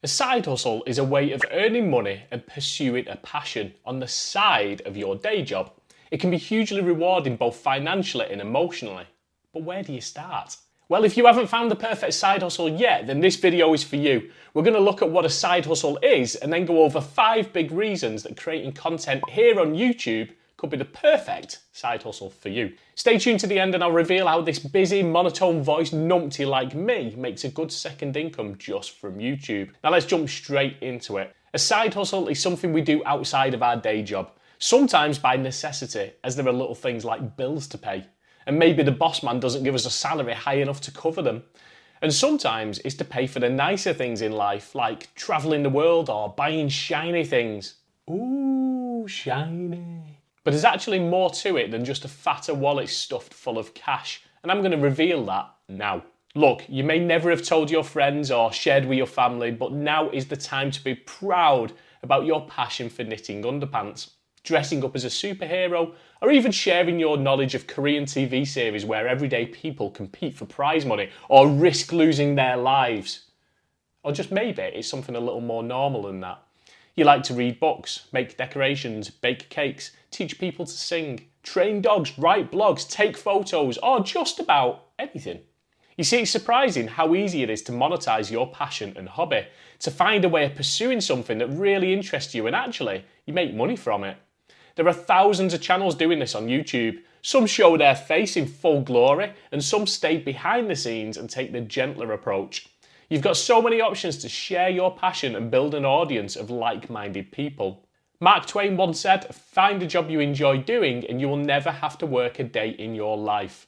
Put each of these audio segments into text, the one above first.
A side hustle is a way of earning money and pursuing a passion on the side of your day job. It can be hugely rewarding both financially and emotionally. But where do you start? Well, if you haven't found the perfect side hustle yet, then this video is for you. We're going to look at what a side hustle is and then go over 5 big reasons that creating content here on YouTube could be the perfect side hustle for you. Stay tuned to the end and I'll reveal how this busy, monotone voiced numpty like me makes a good second income just from YouTube. Now let's jump straight into it. A side hustle is something we do outside of our day job, sometimes by necessity, as there are little things like bills to pay. And maybe the boss man doesn't give us a salary high enough to cover them. And sometimes it's to pay for the nicer things in life, like travelling the world or buying shiny things. Ooh, shiny. But there's actually more to it than just a fatter wallet stuffed full of cash, and I'm going to reveal that now. Look, you may never have told your friends or shared with your family, but now is the time to be proud about your passion for knitting underpants, dressing up as a superhero, or even sharing your knowledge of Korean TV series where everyday people compete for prize money or risk losing their lives. Or just maybe it's something a little more normal than that. You like to read books, make decorations, bake cakes, teach people to sing, train dogs, write blogs, take photos, or just about anything. You see, it's surprising how easy it is to monetize your passion and hobby, to find a way of pursuing something that really interests you and actually you make money from it. There are thousands of channels doing this on YouTube. Some show their face in full glory and some stay behind the scenes and take the gentler approach. You've got so many options to share your passion and build an audience of like-minded people. Mark Twain once said, "Find a job you enjoy doing and you will never have to work a day in your life."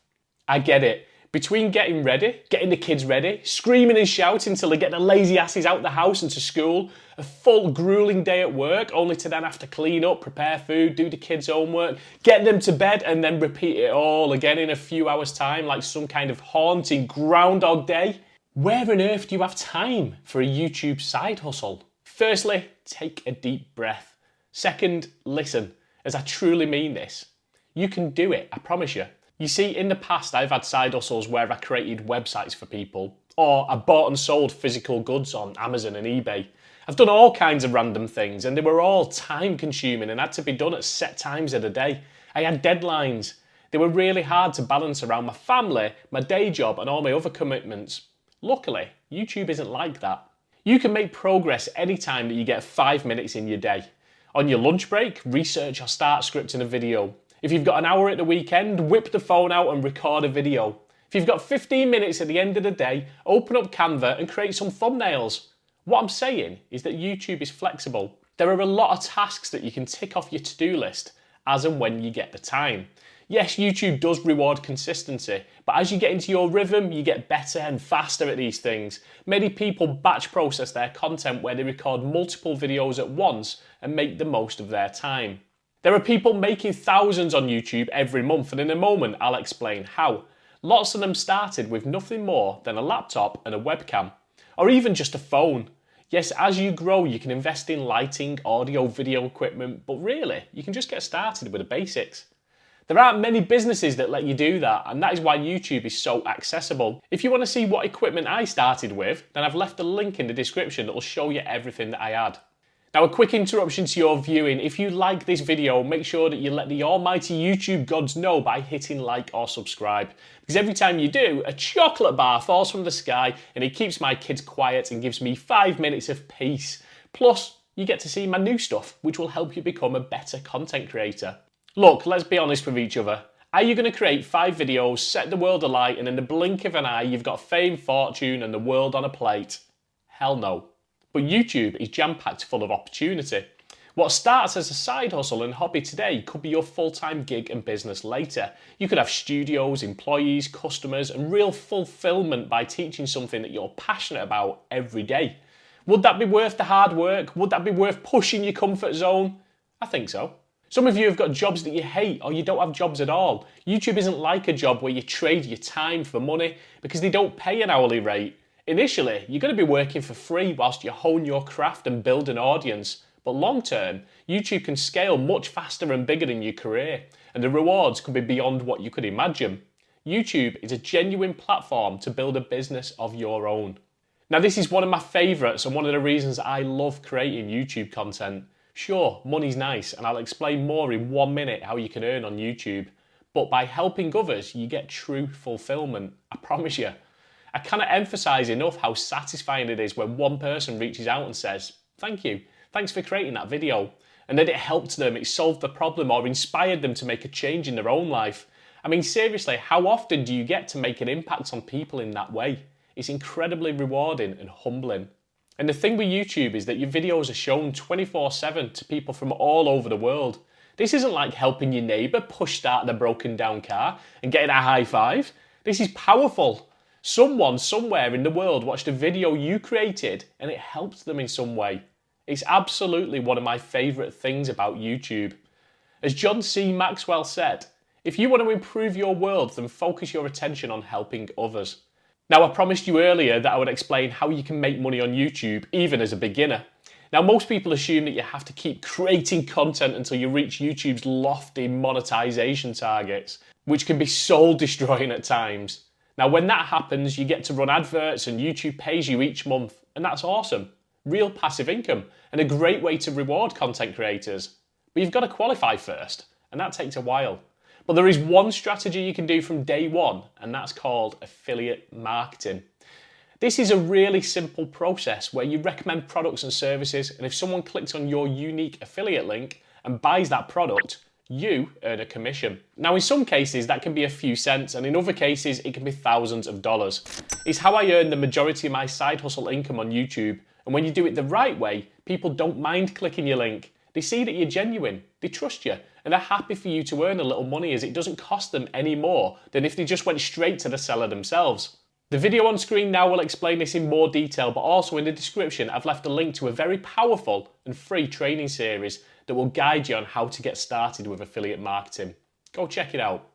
I get it. Between getting ready, getting the kids ready, screaming and shouting till they get their lazy asses out the house and to school, a full grueling day at work only to then have to clean up, prepare food, do the kids' homework, get them to bed and then repeat it all again in a few hours' time like some kind of haunting Groundhog Day. Where on earth do you have time for a YouTube side hustle? Firstly, take a deep breath. Second, listen, as I truly mean this. You can do it, I promise you. You see, in the past I've had side hustles where I created websites for people, or I bought and sold physical goods on Amazon and eBay. I've done all kinds of random things and they were all time consuming and had to be done at set times of the day. I had deadlines. They were really hard to balance around my family, my day job and all my other commitments. Luckily, YouTube isn't like that. You can make progress anytime that you get 5 minutes in your day. On your lunch break, research or start scripting a video. If you've got an hour at the weekend, whip the phone out and record a video. If you've got 15 minutes at the end of the day, open up Canva and create some thumbnails. What I'm saying is that YouTube is flexible. There are a lot of tasks that you can tick off your to-do list as and when you get the time. Yes, YouTube does reward consistency, but as you get into your rhythm, you get better and faster at these things. Many people batch process their content where they record multiple videos at once and make the most of their time. There are people making thousands on YouTube every month, and in a moment I'll explain how. Lots of them started with nothing more than a laptop and a webcam, or even just a phone. Yes, as you grow, you can invest in lighting, audio, video equipment, but really, you can just get started with the basics. There aren't many businesses that let you do that, and that is why YouTube is so accessible. If you want to see what equipment I started with, then I've left a link in the description that will show you everything that I had. Now, a quick interruption to your viewing. If you like this video, make sure that you let the almighty YouTube gods know by hitting like or subscribe. Because every time you do, a chocolate bar falls from the sky and it keeps my kids quiet and gives me 5 minutes of peace. Plus, you get to see my new stuff, which will help you become a better content creator. Look, let's be honest with each other. Are you going to create 5 videos, set the world alight, and in the blink of an eye, you've got fame, fortune, and the world on a plate? Hell no. But YouTube is jam-packed full of opportunity. What starts as a side hustle and hobby today could be your full-time gig and business later. You could have studios, employees, customers, and real fulfilment by teaching something that you're passionate about every day. Would that be worth the hard work? Would that be worth pushing your comfort zone? I think so. Some of you have got jobs that you hate or you don't have jobs at all. YouTube isn't like a job where you trade your time for money because they don't pay an hourly rate. Initially, you're going to be working for free whilst you hone your craft and build an audience. But long term, YouTube can scale much faster and bigger than your career, and the rewards could be beyond what you could imagine. YouTube is a genuine platform to build a business of your own. Now, this is one of my favourites and one of the reasons I love creating YouTube content. Sure, money's nice, and I'll explain more in 1 minute how you can earn on YouTube. But by helping others, you get true fulfilment. I promise you. I cannot emphasize enough how satisfying it is when one person reaches out and says, "Thank you, thanks for creating that video," and that it helped them, it solved the problem, or inspired them to make a change in their own life. I mean, seriously, how often do you get to make an impact on people in that way? It's incredibly rewarding and humbling. And the thing with YouTube is that your videos are shown 24/7 to people from all over the world. This isn't like helping your neighbour push start their broken down car and getting a high five. This is powerful. Someone somewhere in the world watched a video you created and it helped them in some way. It's absolutely one of my favourite things about YouTube. As John C. Maxwell said, if you want to improve your world, then focus your attention on helping others. Now, I promised you earlier that I would explain how you can make money on YouTube, even as a beginner. Now, most people assume that you have to keep creating content until you reach YouTube's lofty monetization targets, which can be soul destroying at times. Now, when that happens, you get to run adverts and YouTube pays you each month, and that's awesome. Real passive income and a great way to reward content creators. But you've got to qualify first, and that takes a while. But there is one strategy you can do from day one, and that's called affiliate marketing. This is a really simple process where you recommend products and services, and if someone clicks on your unique affiliate link and buys that product, you earn a commission. Now, in some cases, that can be a few cents, and in other cases, it can be thousands of dollars. It's how I earn the majority of my side hustle income on YouTube, and when you do it the right way, people don't mind clicking your link. They see that you're genuine, they trust you, and they're happy for you to earn a little money as it doesn't cost them any more than if they just went straight to the seller themselves. The video on screen now will explain this in more detail, but also in the description I've left a link to a very powerful and free training series that will guide you on how to get started with affiliate marketing. Go check it out.